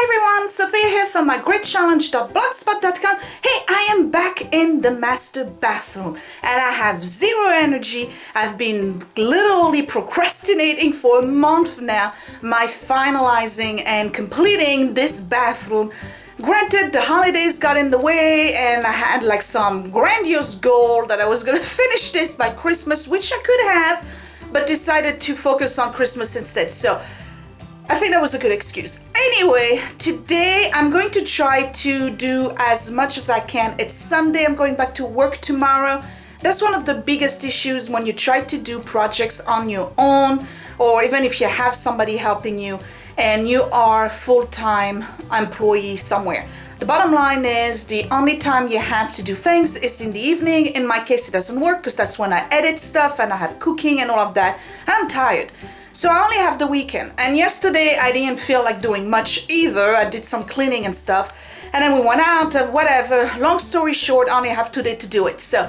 Hi everyone, Sophia here from mygreatchallenge.blogspot.com. Hey, I am back in the master bathroom and I have zero energy. I've been literally procrastinating for a month now, my finalizing and completing this bathroom. Granted, the holidays got in the way and I had like some grandiose goal that I was gonna finish this by Christmas, which I could have, but decided to focus on Christmas instead. So I think that was a good excuse. Anyway, today I'm going to try to do as much as I can. It's Sunday, I'm going back to work tomorrow. That's one of the biggest issues when you try to do projects on your own, or even if you have somebody helping you and you are full-time employee somewhere. The bottom line is the only time you have to do things is in the evening. In my case, it doesn't work because that's when I edit stuff and I have cooking and all of that. I'm tired. So I only have the weekend, and yesterday I didn't feel like doing much either. I did some cleaning and stuff, and then we went out and whatever. Long story short, I only have today to do it. So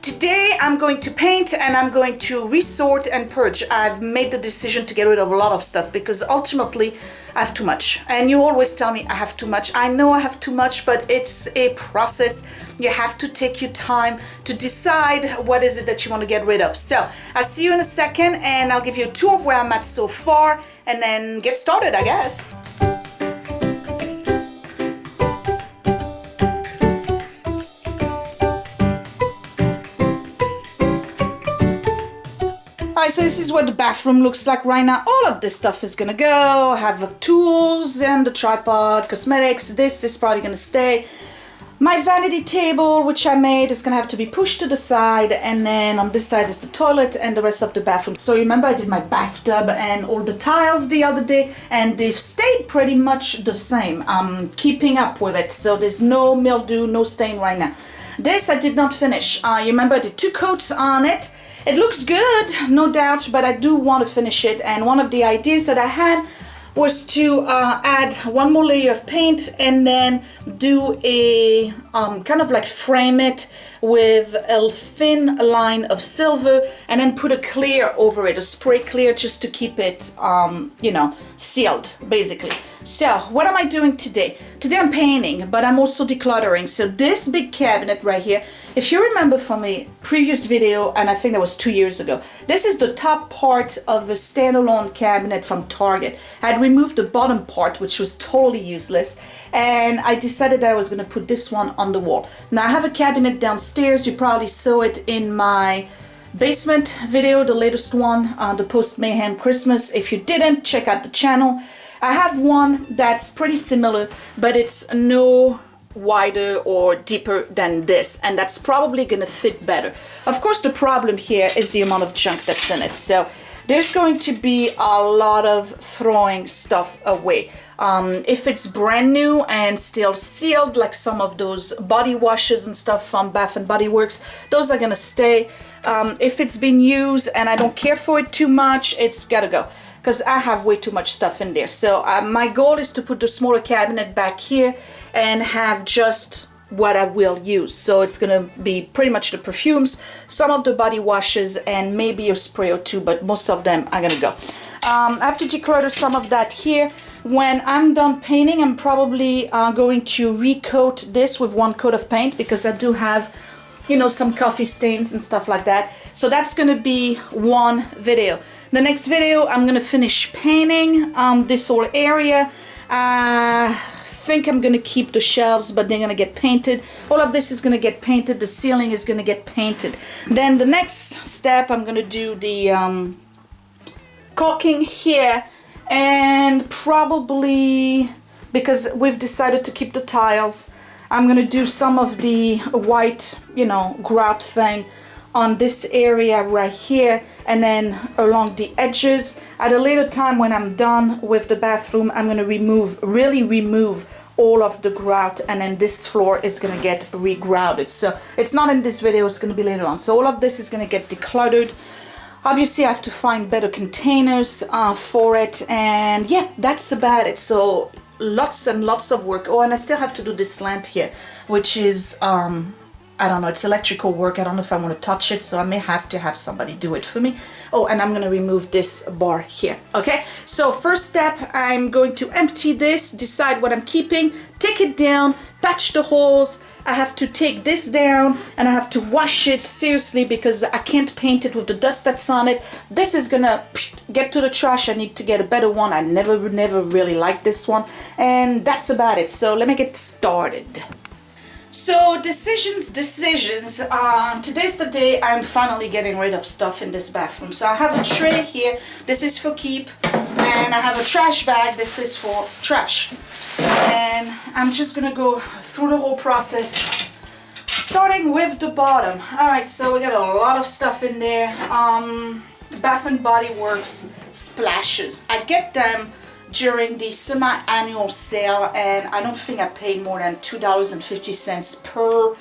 today I'm going to paint and I'm going to resort and purge. I've made the decision to get rid of a lot of stuff because ultimately I have too much. And you always tell me I have too much. I know I have too much, but it's a process. You have to take your time to decide what is it that you want to get rid of. So I'll see you in a second and I'll give you a tour of where I'm at so far and then get started, I guess. Alright, so this is what the bathroom looks like right now. All of this stuff is gonna go. I have the tools and the tripod, cosmetics. This is probably gonna stay. My vanity table, which I made, is gonna have to be pushed to the side, and then on this side is the toilet and the rest of the bathroom. So remember I did my bathtub and all the tiles the other day, and they've stayed pretty much the same. I'm keeping up with it, so there's no mildew, no stain right now. This I did not finish. You remember I did 2 coats on it. It looks good, no doubt, but I do want to finish it, and one of the ideas that I had was to add one more layer of paint and then do a kind of like frame it with a thin line of silver and then put a clear over it, a spray clear, just to keep it, you know, sealed, basically. So what am I doing today? Today I'm painting, but I'm also decluttering. So this big cabinet right here, if you remember from a previous video, and I think that was 2 years ago, this is the top part of a standalone cabinet from Target. I had removed the bottom part, which was totally useless, and I decided that I was going to put this one on the wall. Now I have a cabinet downstairs. You probably saw it in my basement video, the latest one, the post-mayhem Christmas. If you didn't, check out the channel. I have one that's pretty similar, but it's no wider or deeper than this, and that's probably gonna fit better. Of course, the problem here is the amount of junk that's in it. So there's going to be a lot of throwing stuff away. If it's brand new and still sealed, like some of those body washes and stuff from Bath and Body Works, those are gonna stay. If it's been used and I don't care for it too much, it's gotta go, because I have way too much stuff in there. So my goal is to put the smaller cabinet back here and have just what I will use. So it's gonna be pretty much the perfumes, some of the body washes, and maybe a spray or two, but most of them are gonna go. I have to declutter some of that here. When I'm done painting, I'm probably going to recoat this with 1 coat of paint, because I do have, you know, some coffee stains and stuff like that. So that's gonna be one video. The next video, I'm gonna finish painting this whole area. I think I'm gonna keep the shelves, but they're gonna get painted. All of this is gonna get painted. The ceiling is gonna get painted. Then the next step, I'm gonna do the caulking here, and probably, because we've decided to keep the tiles, I'm gonna do some of the white, you know, grout thing on this area right here, and then along the edges. At a later time, when I'm done with the bathroom, I'm gonna really remove all of the grout, and then this floor is gonna get re-grouted. So it's not in this video, it's gonna be later on. So all of this is gonna get decluttered. Obviously I have to find better containers for it, and yeah, that's about it. So lots and lots of work. Oh, and I still have to do this lamp here, which is I don't know, it's electrical work. I don't know if I want to touch it, so I may have to have somebody do it for me. Oh, and I'm going to remove this bar here. Okay, so first step, I'm going to empty this, decide what I'm keeping, take it down, patch the holes. I have to take this down and I have to wash it seriously because I can't paint it with the dust that's on it. This is gonna get to the trash. I need to get a better one. I never really liked this one, and that's about it. So let me get started. So decisions. Today's the day I'm finally getting rid of stuff in this bathroom. So I have a tray here. This is for keep, and I have a trash bag. This is for trash. And I'm just gonna go through the whole process, starting with the bottom. All right, so we got a lot of stuff in there. Bath and Body Works splashes. I get them during the semi-annual sale, and I don't think I paid more than $2.50 per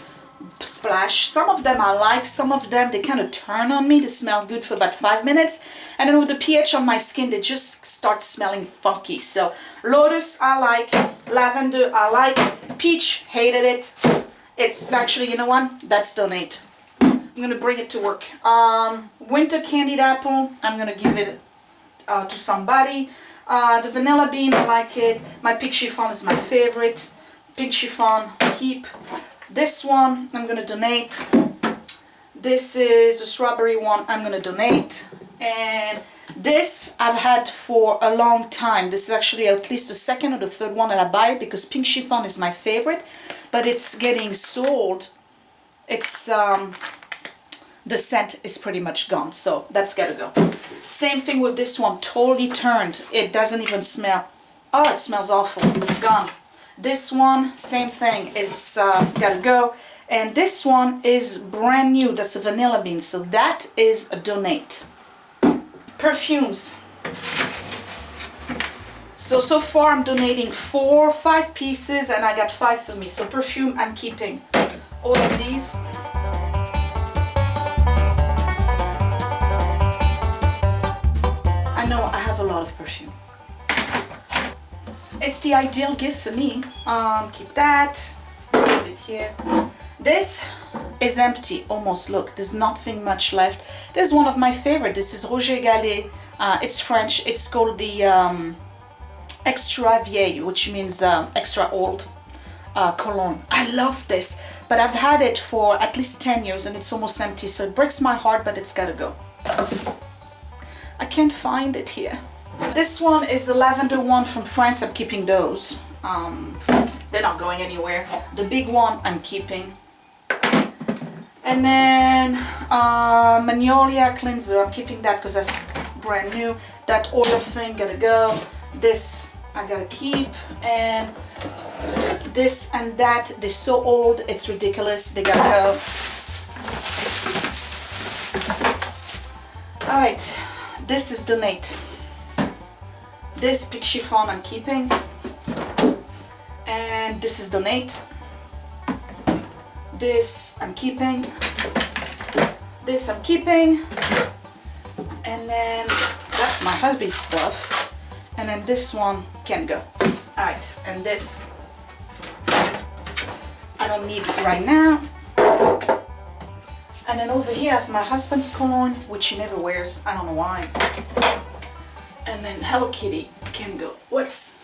splash. Some of them I like, some of them they kind of turn on me. They smell good for about 5 minutes, and then with the pH on my skin they just start smelling funky. So Lotus I like, Lavender I like, Peach hated it. It's actually, you know what, that's donate. I'm gonna bring it to work. Winter Candied Apple, I'm gonna give it to somebody. The Vanilla Bean, I like it. My Pink Chiffon is my favorite. Pink Chiffon, keep. This one, I'm going to donate. This is the strawberry one, I'm going to donate. And this I've had for a long time. This is actually at least the second or the third one that I buy because Pink Chiffon is my favorite. But it's getting sold. It's, the scent is pretty much gone. So that's got to go. Same thing with this one, totally turned. It doesn't even smell. Oh, it smells awful. Gone. This one, same thing. It's gotta go. And this one is brand new. That's a Vanilla Bean. So that is a donate. Perfumes. So far I'm donating 4 or 5 pieces, and I got 5 for me. So perfume, I'm keeping all of these. I know I have a lot of perfume. It's the ideal gift for me. Keep that. Put it here. This is empty, almost. Look, there's nothing much left. This is one of my favorite. This is Roger Gallet. It's French. It's called the Extra Vieille, which means extra old cologne. I love this, but I've had it for at least 10 years and it's almost empty, so it breaks my heart, but it's gotta go. I can't find it here. This one is the lavender one from France. I'm keeping those. They're not going anywhere. The big one I'm keeping. And then Magnolia cleanser. I'm keeping that because that's brand new. That oil thing gotta go. This I gotta keep. And this and that, they're so old, it's ridiculous. They gotta go. Alright, this is donate. This Pink Chiffon I'm keeping, and this is donate. This I'm keeping, this I'm keeping, and then that's my husband's stuff, and then this one can go. Alright, and this I don't need right now. And then over here I have my husband's cologne, which he never wears, I don't know why. And then Hello Kitty can go. What's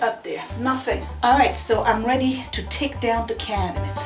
up there? Nothing. Alright, so I'm ready to take down the cabinet.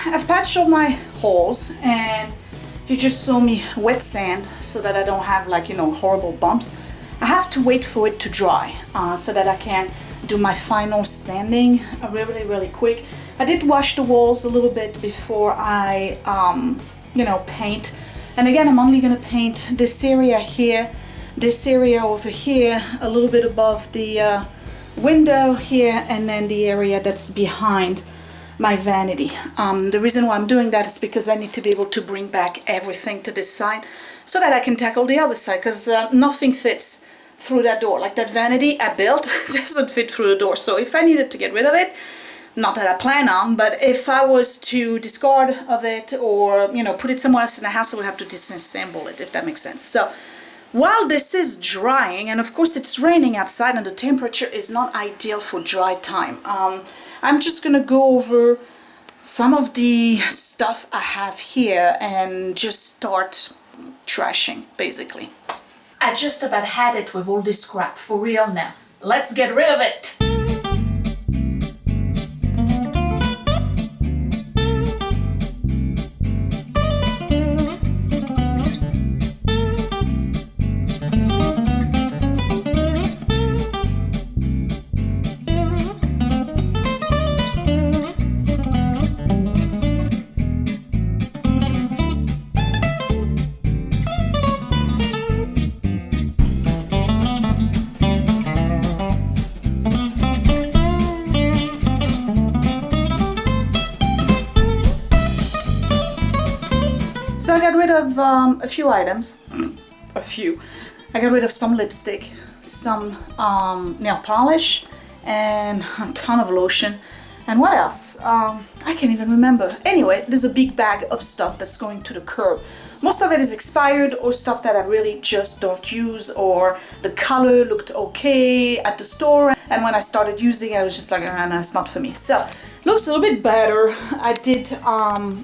I've patched all my holes, and you just saw me wet sand so that I don't have, like, you know, horrible bumps. I have to wait for it to dry so that I can do my final sanding really quick. I did wash the walls a little bit before I you know, paint. And again, I'm only gonna paint this area here, this area over here, a little bit above the window here, and then the area that's behind my vanity. The reason why I'm doing that is because I need to be able to bring back everything to this side so that I can tackle the other side, because nothing fits through that door. Like that vanity I built doesn't fit through the door. So if I needed to get rid of it, not that I plan on, but if I was to discard of it or, you know, put it somewhere else in the house, I would have to disassemble it, if that makes sense. So while this is drying, and of course it's raining outside and the temperature is not ideal for dry time, I'm just gonna go over some of the stuff I have here and just start trashing, basically. I just about had it with all this crap, for real now. Let's get rid of it! So I got rid of a few items, I got rid of some lipstick, some nail polish, and a ton of lotion. And what else? I can't even remember. Anyway, there's a big bag of stuff that's going to the curb. Most of it is expired or stuff that I really just don't use, or the color looked okay at the store, and when I started using it, I was just like, no, it's not for me. So, looks a little bit better. I did,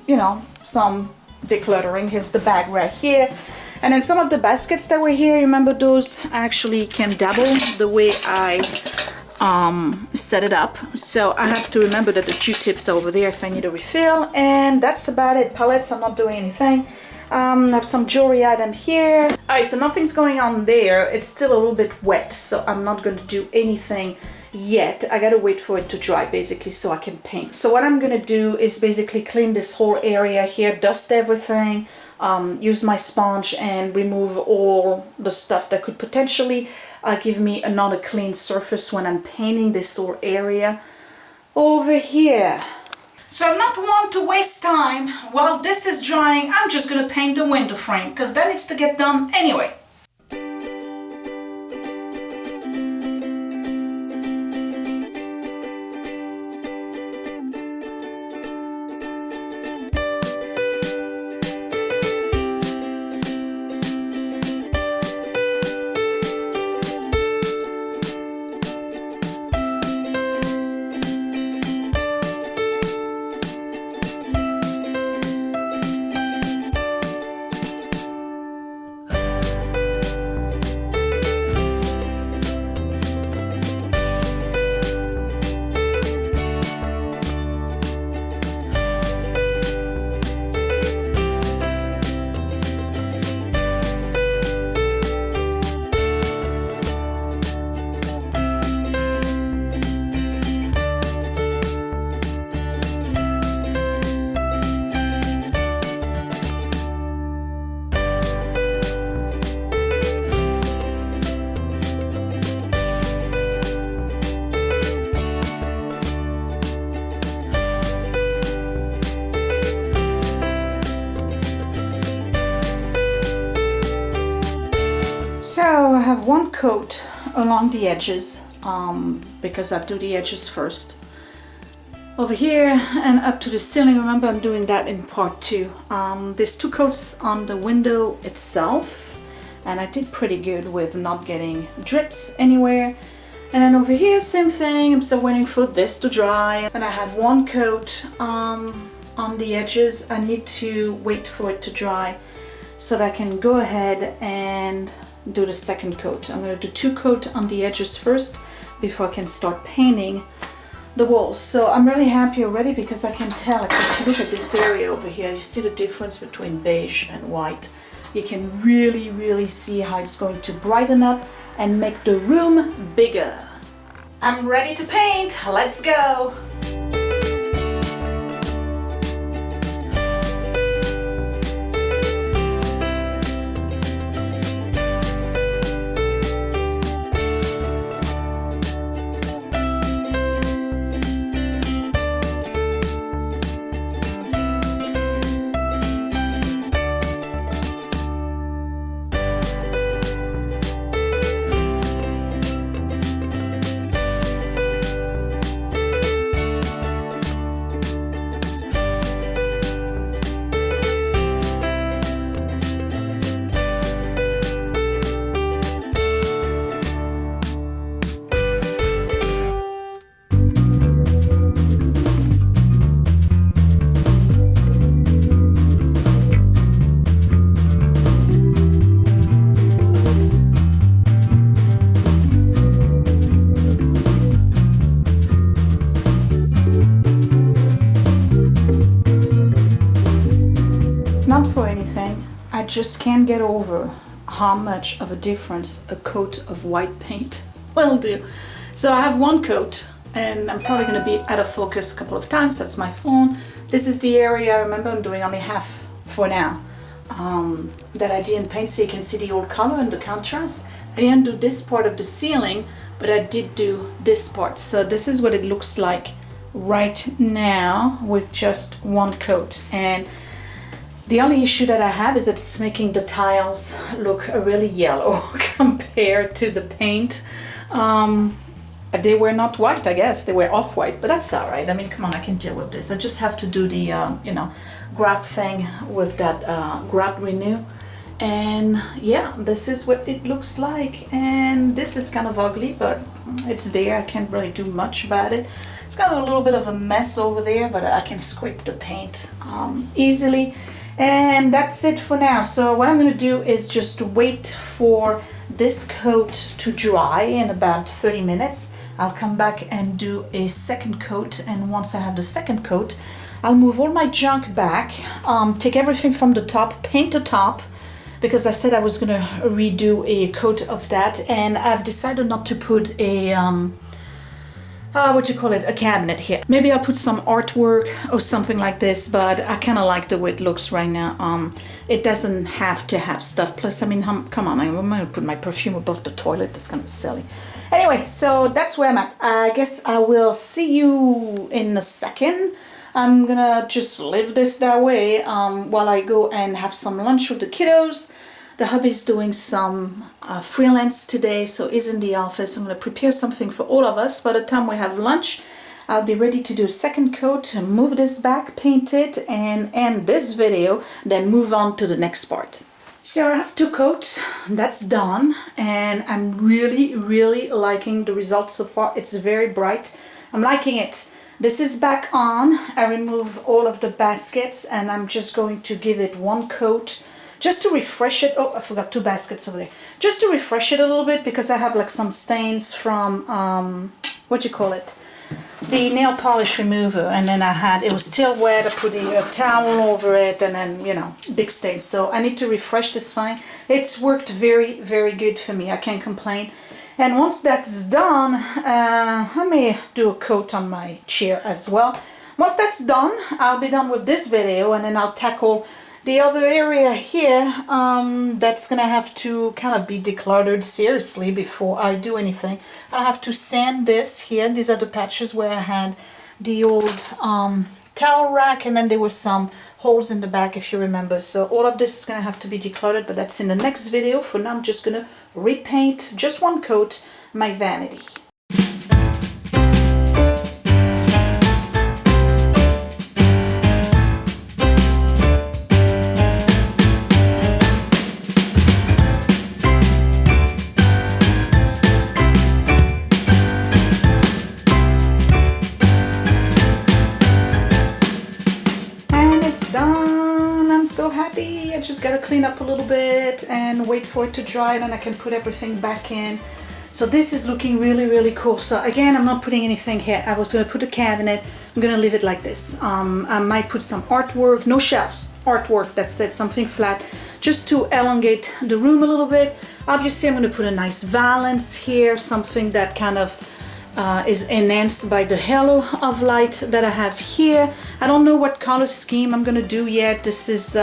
you know, some decluttering. Here's the bag right here, and then some of the baskets that were here, remember those actually can double the way I set it up. So I have to remember that the Q-tips are over there if I need a refill, and that's about it. Palettes, I'm not doing anything. I have some jewelry item here. Alright, so nothing's going on there. It's still a little bit wet, so I'm not going to do anything yet. I gotta wait for it to dry, basically, so I can paint. So what I'm gonna do is basically clean this whole area here, dust everything, use my sponge and remove all the stuff that could potentially give me another clean surface when I'm painting this whole area over here. So I'm not one to waste time. While this is drying, I'm just gonna paint the window frame, because that needs to get done anyway. So I have one coat along the edges because I do the edges first. Over here and up to the ceiling, remember I'm doing that in part 2. There's 2 coats on the window itself, and I did pretty good with not getting drips anywhere. And then over here, same thing, I'm still waiting for this to dry. And I have 1 coat on the edges. I need to wait for it to dry so that I can go ahead and do the second coat. I'm going to do 2 coats on the edges first before I can start painting the walls. So I'm really happy already because I can tell, like, if you look at this area over here, you see the difference between beige and white. You can really see how it's going to brighten up and make the room bigger. I'm ready to paint. Let's go. Not for anything, I just can't get over how much of a difference a coat of white paint will do. So I have one coat and I'm probably going to be out of focus a couple of times. That's my phone. This is the area, I remember I'm doing only half for now, that I didn't paint, so you can see the old color and the contrast. I didn't do this part of the ceiling, but I did do this part. So this is what it looks like right now with just one coat. And the only issue that I have is that it's making the tiles look really yellow compared to the paint. They were not white, I guess. They were off-white, but that's all right. I mean, come on, I can deal with this. I just have to do the, grab thing with that grab renew. And yeah, this is what it looks like. And this is kind of ugly, but it's there. I can't really do much about it. It's got a little bit of a mess over there, but I can scrape the paint easily. And that's it for now. So what I'm going to do is just wait for this coat to dry in about 30 minutes. I'll come back and do a second coat, and once I have the second coat, I'll move all my junk back, take everything from the top, paint the top, because I said I was going to redo a coat of that, and I've decided not to put a a cabinet here. Maybe I'll put some artwork or something like this, but I kind of like the way it looks right now. It doesn't have to have stuff. Plus, I mean, come on, I'm going to put my perfume above the toilet. That's kind of silly. Anyway, so that's where I'm at. I guess I will see you in a second. I'm gonna just leave this that way while I go and have some lunch with the kiddos. The hubby's doing some freelance today, so he's in the office. I'm going to prepare something for all of us. By the time we have lunch, I'll be ready to do a second coat, move this back, paint it, and end this video, then move on to the next part. So I have two coats, that's done, and I'm really liking the results so far. It's very bright. I'm liking it. This is back on. I remove all of the baskets, and I'm just going to give it one coat just to refresh it. Oh, I forgot two baskets over there. Just to refresh it a little bit, because I have like some stains from, the nail polish remover, and then it was still wet. I put a towel over it, and then, big stains. So I need to refresh this fine. It's worked very good for me. I can't complain. And once that's done, I may do a coat on my chair as well. Once that's done, I'll be done with this video, and then I'll tackle the other area here that's gonna have to kind of be decluttered seriously before I do anything. I'll have to sand this here. These are the patches where I had the old towel rack, and then there were some holes in the back, if you remember. So all of this is gonna have to be decluttered, but that's in the next video. For now, I'm just gonna repaint just one coat my vanity. So happy. I just gotta clean up a little bit and wait for it to dry, and then I can put everything back in. So this is looking really, really cool. So again, I'm not putting anything here. I was going to put a cabinet. I'm going to leave it like this. I might put some artwork, no shelves, artwork, that's it, something flat, just to elongate the room a little bit. Obviously, I'm going to put a nice valance here, something that kind of is enhanced by the halo of light that I have here. I don't know what color scheme I'm going to do yet. This is,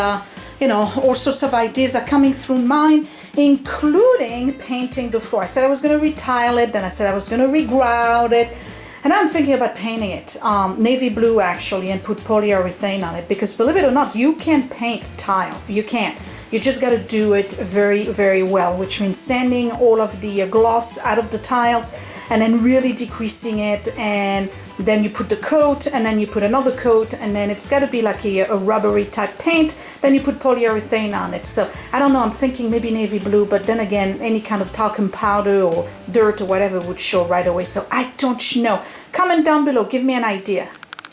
you know, all sorts of ideas are coming through mind, including painting the floor. I said I was going to retile it, then I said I was going to regrout it, and I'm thinking about painting it navy blue actually, and put polyurethane on it, because believe it or not, you can paint tile. You can. You just got to do it very, very well, which means sanding all of the gloss out of the tiles and then really decreasing it, and then you put the coat, and then you put another coat, and then it's got to be like a rubbery type paint. Then you put polyurethane on it. So I don't know, I'm thinking maybe navy blue, but then again, any kind of talcum powder or dirt or whatever would show right away. So I don't know. Comment down below, give me an idea.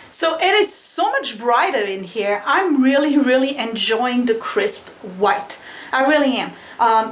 So it is so much brighter in here. I'm really, really enjoying the crisp white. I really am.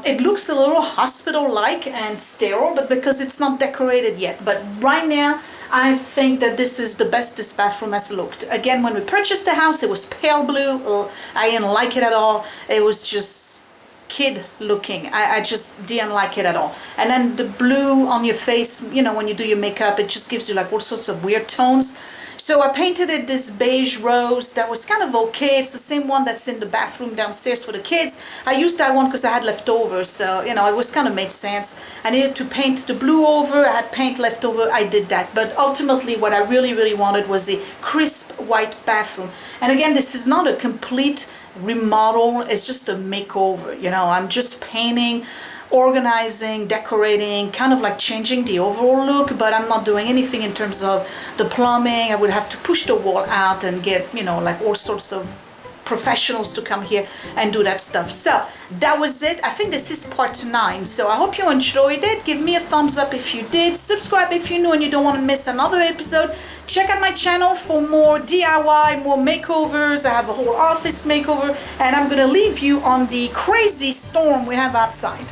It looks a little hospital-like and sterile, but because it's not decorated yet. But right now, I think that this is the best this bathroom has looked. Again, when we purchased the house, it was pale blue. I didn't like it at all. It was just kid looking. I just didn't like it at all. And then the blue on your face, you know, when you do your makeup, it just gives you like all sorts of weird tones. So I painted it this beige rose that was kind of okay. It's the same one that's in the bathroom downstairs for the kids. I used that one because I had leftovers, so you know, it was kind of made sense. I needed to paint the blue over. I had paint left over. I did that. But ultimately what I really, really wanted was a crisp white bathroom. And again, this is not a complete remodel. It's just a makeover. You know, I'm just painting, organizing, decorating, kind of like changing the overall look, but I'm not doing anything in terms of the plumbing. I would have to push the wall out and get, you know, like all sorts of professionals to come here and do that stuff. So that was it. I think this is part 9. So I hope you enjoyed it. Give me a thumbs up if you did. Subscribe if you're new and you don't want to miss another episode. Check out my channel for more DIY, more makeovers. I have a whole office makeover, and I'm gonna leave you on the crazy storm we have outside.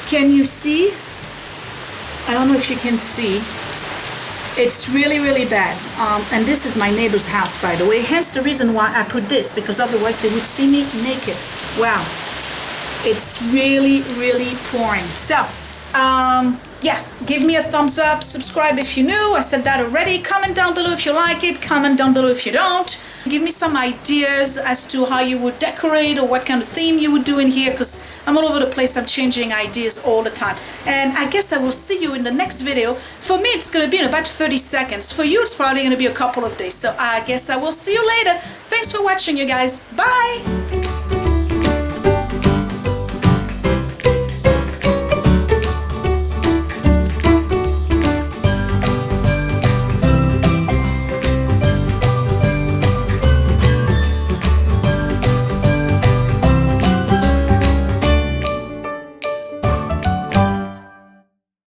Can you see? I don't know if you can see. It's really, really bad. And this is my neighbor's house, by the way. Hence the reason why I put this, because otherwise they would see me naked. Wow. It's really, really pouring. So, yeah, give me a thumbs up. Subscribe if you're new. I said that already. Comment down below if you like it. Comment down below if you don't. Give me some ideas as to how you would decorate or what kind of theme you would do in here, because I'm all over the place. I'm changing ideas all the time. And I guess I will see you in the next video. For me, it's going to be in about 30 seconds. For you, it's probably going to be a couple of days. So I guess I will see you later. Thanks for watching, you guys. Bye!